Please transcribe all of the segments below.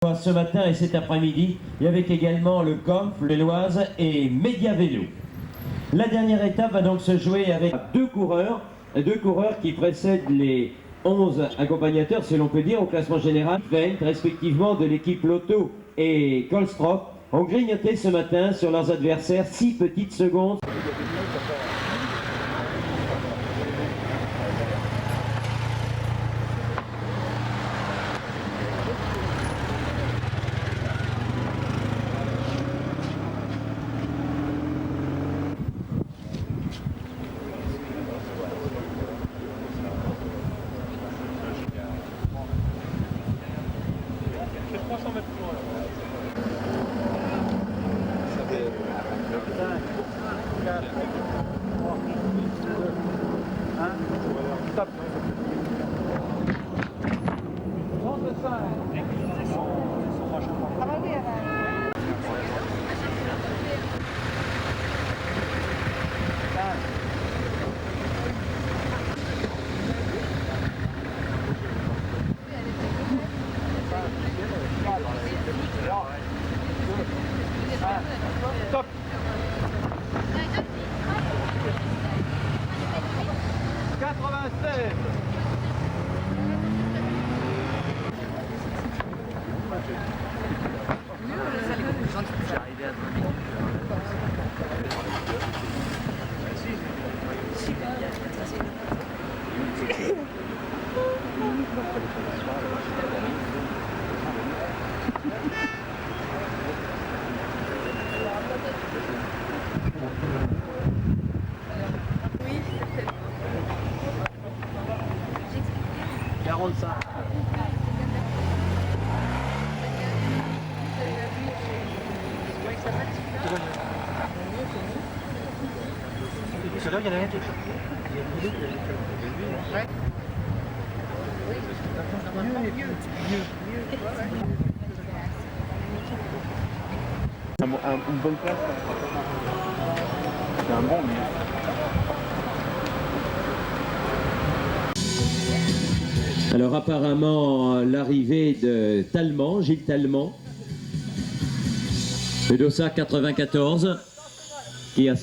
fois ce matin et cet après-midi, et avec également le COMF, l'Éloise et Média Vélo. La dernière étape va donc se jouer avec deux coureurs qui précèdent les 11 accompagnateurs, si l'on peut dire, au classement général, respectivement de l'équipe Lotto et Kolstrop, ont grignoté ce matin sur leurs adversaires 6 petites secondes. Top. 96. J'arrivais à 20 minutes. Oui, certainement. 45. C'est là, il y en a un qui est une bonne place. C'est un bon, mais... Alors apparemment l'arrivée de Talmont, Gilles Talmont, le dossard 94, qui a...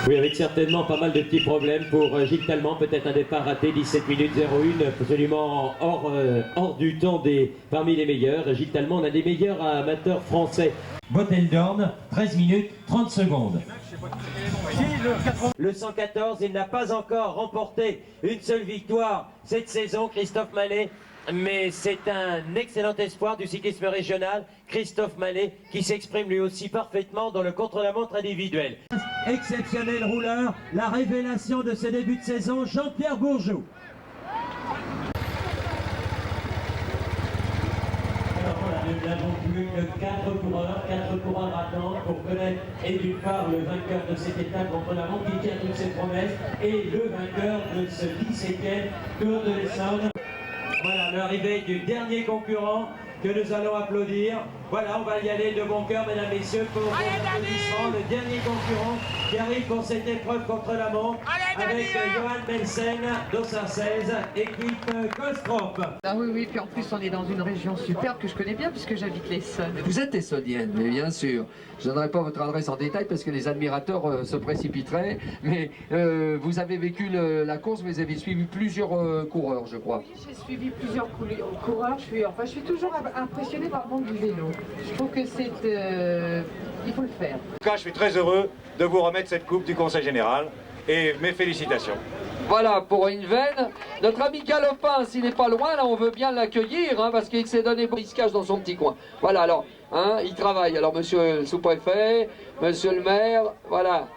Oui, avec certainement pas mal de petits problèmes pour Gilles Talmont, peut-être un départ raté, 17 minutes 01, absolument hors du temps parmi les meilleurs. Gilles Talmont, l'un des meilleurs amateurs français. Botteldorn, 13 minutes 30 secondes. Le 114, il n'a pas encore remporté une seule victoire cette saison, Christophe Mallet. Mais c'est un excellent espoir du cyclisme régional, Christophe Mallet, qui s'exprime lui aussi parfaitement dans le contre-la-montre individuel. Exceptionnel rouleur, la révélation de ce début de saison, Jean-Pierre Bourgeoux. Alors voilà, nous n'avons plus que 4 coureurs à attendre pour connaître et d'une part le vainqueur de cette étape contre-la-montre qui tient toutes ses promesses et le vainqueur de ce 17e Tour de l'Essonne. Voilà l'arrivée du dernier concurrent que nous allons applaudir. Voilà, on va y aller de bon cœur, mesdames, messieurs, pour vos applaudissements. Le dernier concurrent qui arrive pour cette épreuve contre la montre avec Johan Belsen, dossard 16, équipe Kolstrop. Ah oui, oui, puis en plus on est dans une région superbe que je connais bien puisque j'habite l'Essonne. Vous êtes essonnienne, mais bien sûr. Je ne donnerai pas votre adresse en détail parce que les admirateurs se précipiteraient. Mais vous avez vécu la course, vous avez suivi plusieurs coureurs, je crois. Oui, j'ai suivi plusieurs coureurs. Je suis toujours impressionnée par le monde du vélo. Je trouve que c'est... il faut le faire. En tout cas, je suis très heureux de vous remettre cette coupe du Conseil Général et mes félicitations. Voilà, pour une veine. Notre ami Galopin, s'il n'est pas loin, là, on veut bien l'accueillir, hein, parce qu'il s'est donné, il se cache dans son petit coin. Voilà, alors, hein, il travaille. Alors, monsieur le sous-préfet, monsieur le maire, voilà.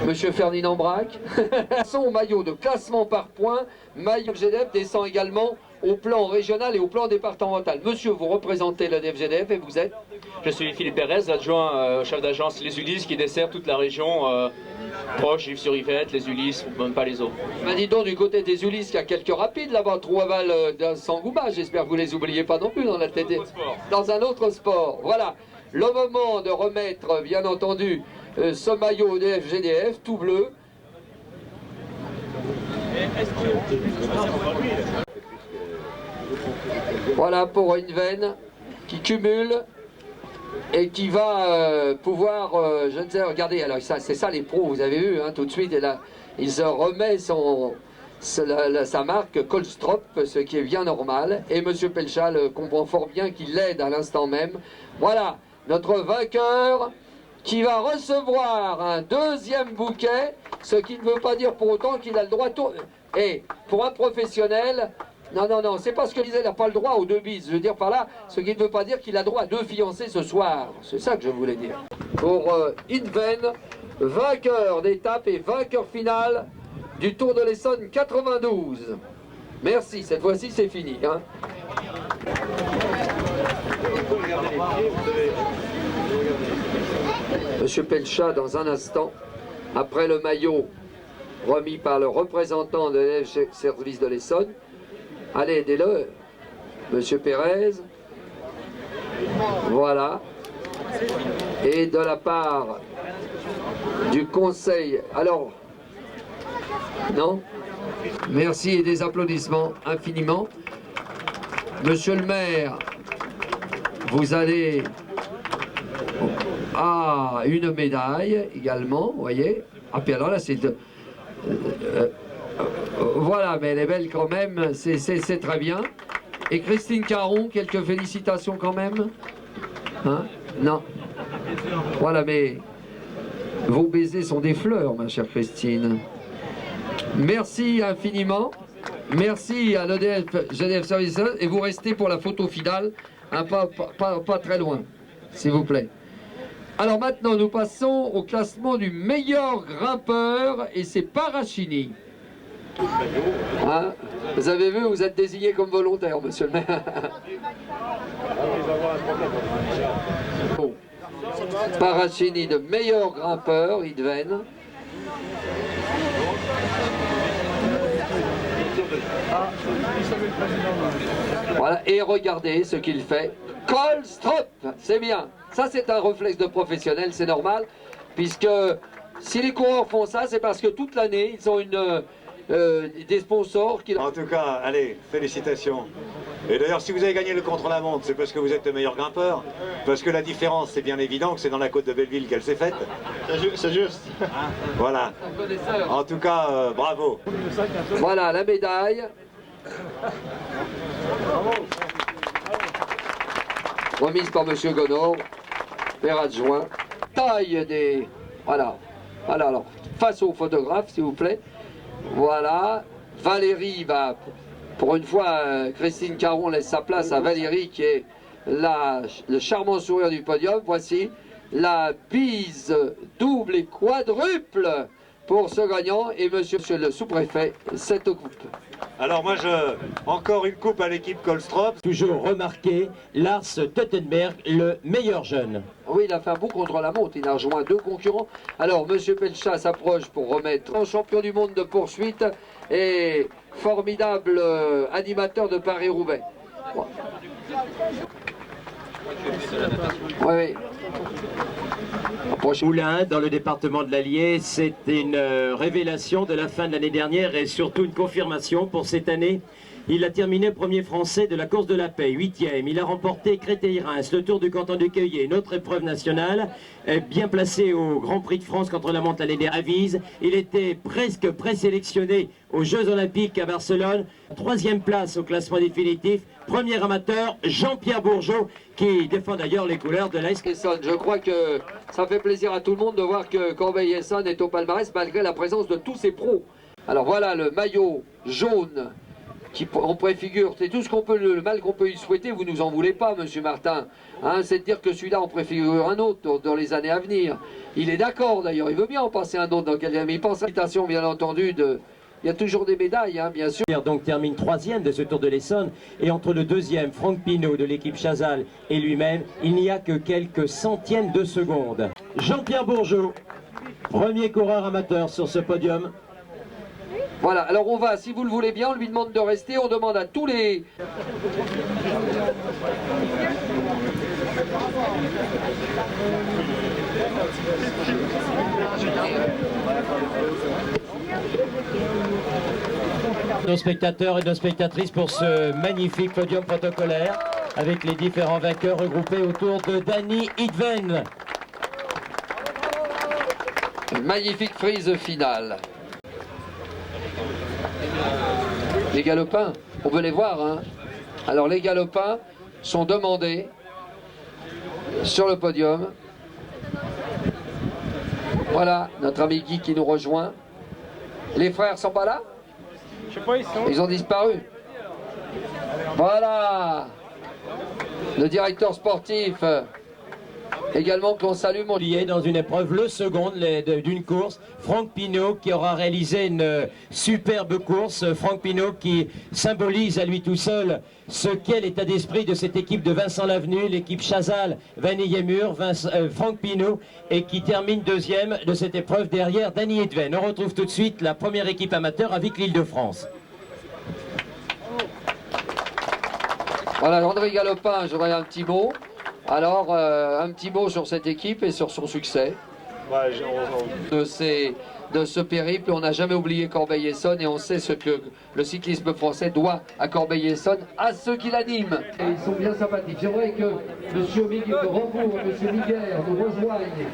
Monsieur Ferdinand Braque. Son maillot de classement par points, maillot GDF descend également au plan régional et au plan départemental. Monsieur, vous représentez le DFGDF et vous êtes? Je suis Philippe Pérez, adjoint au chef d'agence Les Ulysses qui dessert toute la région proche, Yves-sur-Yvette, Les Ulysses, même pas les autres. Ben dis donc, du côté des Ulysses, il y a quelques rapides là-bas, Trouaval, Sangouba, j'espère que vous les oubliez pas non plus dans la tête. Dans un autre sport. Voilà, le moment de remettre, bien entendu, ce maillot au DFGDF, tout bleu. Voilà pour une veine qui cumule et qui va pouvoir, je ne sais, regardez, alors c'est ça les pros, vous avez vu, hein, tout de suite, et là, il se remet sa marque Kolstrop, ce qui est bien normal, et M. Pelchal comprend fort bien qu'il l'aide à l'instant même. Voilà, notre vainqueur qui va recevoir un deuxième bouquet, ce qui ne veut pas dire pour autant qu'il a le droit de tout. Et pour un professionnel, non, c'est parce que je disais, il n'a pas le droit aux deux bises. Je veux dire par là, ce qui ne veut pas dire qu'il a droit à deux fiancés ce soir. C'est ça que je voulais dire. Pour Inven, vainqueur d'étape et vainqueur final du Tour de l'Essonne 92. Merci, cette fois-ci c'est fini. Hein. Monsieur Pelchat, dans un instant, après le maillot remis par le représentant de l'élève-service de l'Essonne, allez, aidez-le, Monsieur Pérez, voilà, et de la part du conseil, alors, non, merci et des applaudissements infiniment. Monsieur le maire, vous allez à une médaille également, vous voyez. Ah, puis alors là, c'est... voilà, mais elle est belle quand même, c'est très bien. Et Christine Caron, quelques félicitations quand même. Hein? Non. Voilà, mais vos baisers sont des fleurs, ma chère Christine. Merci infiniment. Merci à l'EDF GDF Services et vous restez pour la photo finale, hein, pas très loin, s'il vous plaît. Alors maintenant, nous passons au classement du meilleur grimpeur et c'est Parachini. Hein, vous avez vu, vous êtes désigné comme volontaire, monsieur le maire. Bon. Parachini de meilleur grimpeur, Idven. Voilà, et regardez ce qu'il fait. Kolstrop, c'est bien. Ça, c'est un réflexe de professionnel, c'est normal, puisque si les coureurs font ça, c'est parce que toute l'année, ils ont des sponsors qui... En tout cas, allez, félicitations. Et d'ailleurs, si vous avez gagné le contre-la-montre, c'est parce que vous êtes le meilleur grimpeur. Parce que la différence, c'est bien évident que c'est dans la côte de Belleville qu'elle s'est faite. C'est juste. Voilà. En tout cas, bravo. Voilà, la médaille. Remise par M. Gonor, père adjoint. Taille des... Voilà. Voilà, alors, face au photographe, s'il vous plaît. Voilà. Valérie va... Pour une fois, Christine Caron laisse sa place à Valérie, qui est le charmant sourire du podium. Voici la bise double et quadruple pour ce gagnant. Et monsieur le sous-préfet, cette coupe. Alors moi, encore une coupe à l'équipe Kolstrop. Toujours remarqué, Lars Teutenberg, le meilleur jeune. Oui, il a fait un beau contre-la-montre, il a rejoint deux concurrents. Alors, monsieur Pelchat s'approche pour remettre un champion du monde de poursuite et formidable animateur de Paris-Roubaix. Oui. Moulin, dans le département de l'Allier, c'est une révélation de la fin de l'année dernière et surtout une confirmation pour cette année. Il a terminé premier français de la course de la paix, 8e. Il a remporté Créteil-Reims, le Tour du canton du Cueillet, notre épreuve nationale, bien placé au Grand Prix de France contre la montre l'année dernière à Vise. Il était presque présélectionné aux Jeux Olympiques à Barcelone. 3e place au classement définitif. Premier amateur, Jean-Pierre Bourgeot, qui défend d'ailleurs les couleurs de l'AS. Je crois que ça fait plaisir à tout le monde de voir que Corbeil-Essonnes est au palmarès malgré la présence de tous ces pros. Alors voilà le maillot jaune qui en préfigure, c'est tout ce qu'on peut, le mal qu'on peut y souhaiter, vous nous en voulez pas, monsieur Martin. Hein, c'est de dire que celui-là en préfigure un autre dans les années à venir. Il est d'accord d'ailleurs, il veut bien en passer un autre dans quelques années, mais il pense à l'invitation bien entendu de... Il y a toujours des médailles, hein, bien sûr. Donc termine 3e de ce Tour de l'Essonne. Et entre le 2e, Franck Pinault de l'équipe Chazal et lui-même, il n'y a que quelques centièmes de seconde. Jean-Pierre Bourgeot, premier coureur amateur sur ce podium. Voilà, alors on va, si vous le voulez bien, on lui demande de rester, on demande à tous les... Nos spectateurs et nos spectatrices pour ce magnifique podium protocolaire avec les différents vainqueurs regroupés autour de Danny Hitven. Magnifique frise finale. Les galopins, on veut les voir, hein. Alors les galopins sont demandés sur le podium. Voilà, notre ami Guy qui nous rejoint. Les frères sont pas là? Je sais pas, ils sont. Ils ont disparu. Voilà. Le directeur sportif, également qu'on salue, mon Lié dans une épreuve, le second d'une course, Franck Pinault qui aura réalisé une superbe course. Franck Pinault qui symbolise à lui tout seul ce qu'est l'état d'esprit de cette équipe de Vincent Lavenu, l'équipe Chazal, Vanille-et-Mur, Franck Pinault, et qui termine deuxième de cette épreuve derrière Danny Hitven. On retrouve tout de suite la première équipe amateur avec l'Île-de-France. Voilà, André Galopin, j'aurais un petit mot. Alors, un petit mot sur cette équipe et sur son succès. De ce périple, on n'a jamais oublié Corbeil-Essonnes et on sait ce que le cyclisme français doit à Corbeil-Essonnes, à ceux qui l'animent. Et ils sont bien sympathiques. J'aimerais que M. Rambourg, M. Miguel nous rejoignent.